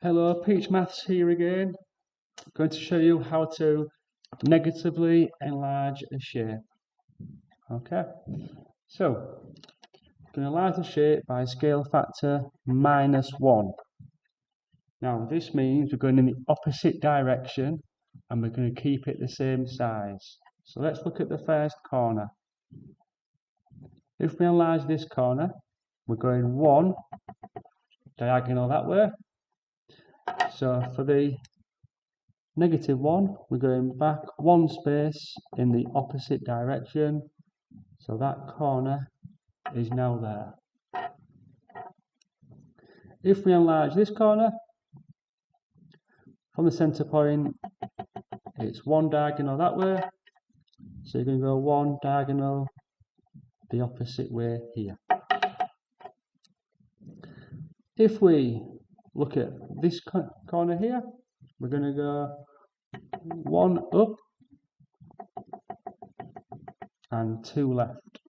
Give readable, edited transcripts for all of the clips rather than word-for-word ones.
Hello, Peach Maths here again. I'm going to show you how to negatively enlarge a shape. Okay, so I'm going to enlarge the shape by scale factor -1. Now this means we're going in the opposite direction and we're going to keep it the same size. So let's look at the first corner. If we enlarge this corner, we're going 1 diagonal that way. So for the -1, we're going back 1 space in the opposite direction, so that corner is now there. If we enlarge this corner, from the centre point, it's 1 diagonal that way, so you're going to go 1 diagonal the opposite way here. If we look at this corner here, we're going to go 1 up and 2 left.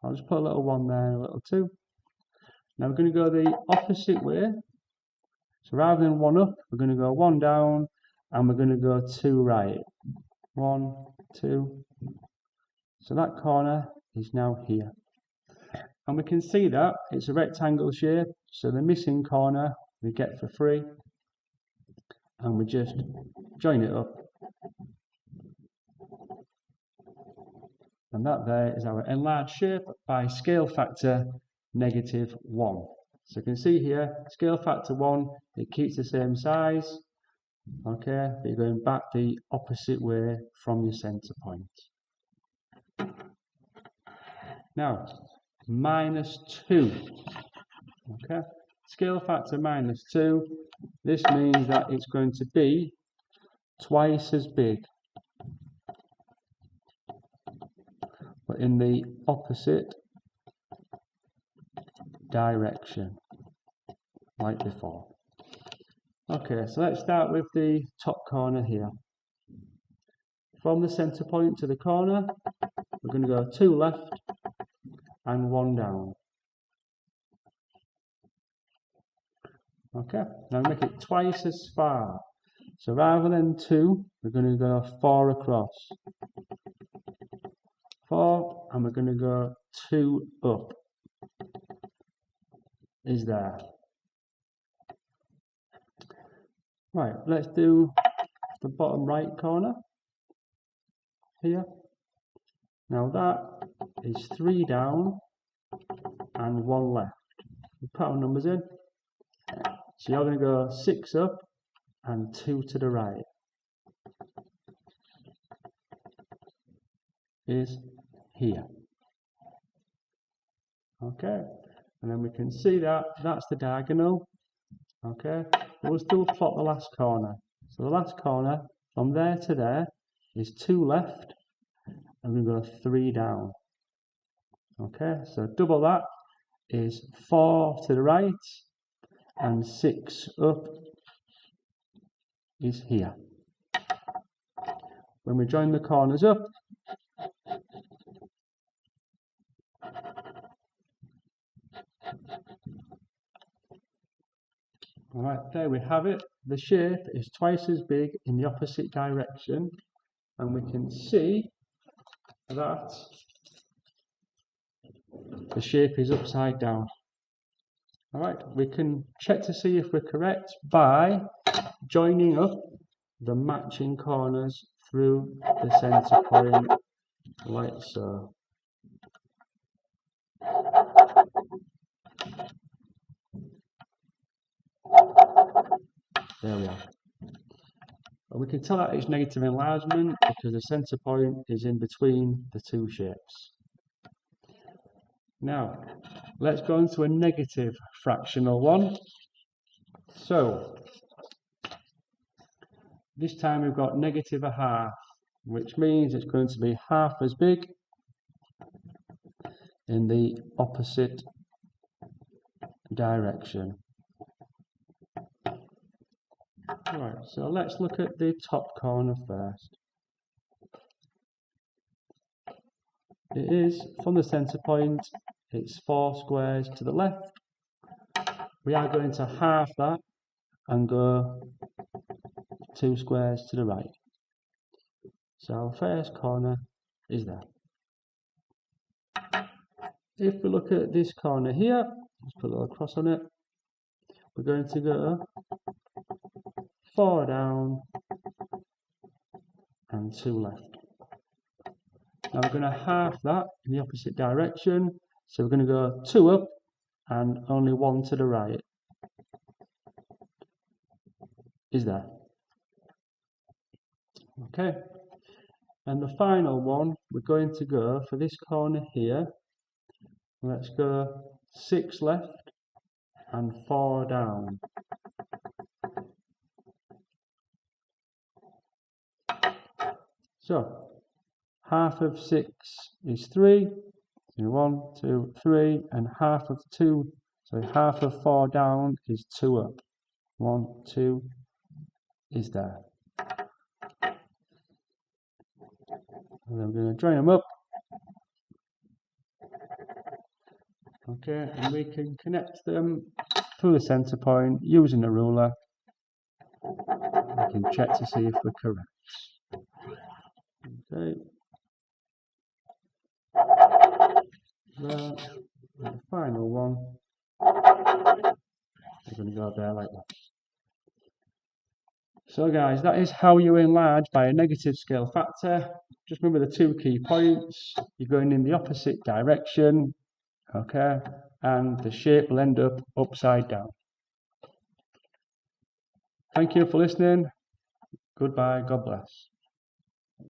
I'll just put a little 1 there and a little 2. Now we're going to go the opposite way. So rather than 1 up, we're going to go 1 down and we're going to go 2 right. 1, 2. So that corner is now here. And we can see that it's a rectangle shape, so the missing corner we get for free. And we just join it up. And that there is our enlarged shape by scale factor -1. So you can see here, scale factor 1, it keeps the same size, okay, but you're going back the opposite way from your centre point. Now, -2, okay, scale factor -2, this means that it's going to be twice as big, but in the opposite direction, like before. Okay, so let's start with the top corner here. From the centre point to the corner, we're going to go 2 left and 1 down. Okay, now make it twice as far. So rather than 2, we're going to go 4 across. 4, and we're going to go 2 up. Is there. Right, let's do the bottom right corner here. Now that is 3 down and 1 left. We put our numbers in. So you're going to go 6 up and 2 to the right. Is here. Okay, and then we can see that that's the diagonal. Okay, we'll still plot the last corner. So the last corner from there to there is 2 left and we go 3 down. Okay, so double that is 4 to the right and 6 up is here. When we join the corners up, alright, there we have it. The shape is twice as big in the opposite direction, and we can see that the shape is upside down. Alright, we can check to see if we're correct by joining up the matching corners through the centre point, like so. There we are. And we can tell that it's negative enlargement because the centre point is in between the 2 shapes. Now, let's go into a negative fractional one. So, this time we've got -1/2, which means it's going to be half as big in the opposite direction. Right, so let's look at the top corner first. It is, from the centre point, it's 4 squares to the left. We are going to halve that and go 2 squares to the right. So our first corner is there. If we look at this corner here, let's put a little cross on it. We're going to go 4 down and 2 left. Now we're going to half that in the opposite direction. So we're going to go 2 up and only 1 to the right. Is there. Okay. And the final one, we're going to go for this corner here. Let's go 6 left and 4 down. So half of 6 is 3. 1, 2, 3, and half of 2. So half of 4 down is 2 up. 1, 2 is there. And then we're going to join them up. Okay, and we can connect them through the centre point using a ruler. We can check to see if we're correct. Okay. There, and the final one, we're going to go there like that. So guys, that is how you enlarge by a negative scale factor. Just remember the 2 key points. You're going in the opposite direction, okay, and the shape will end up upside down. Thank you for listening. Goodbye. God bless.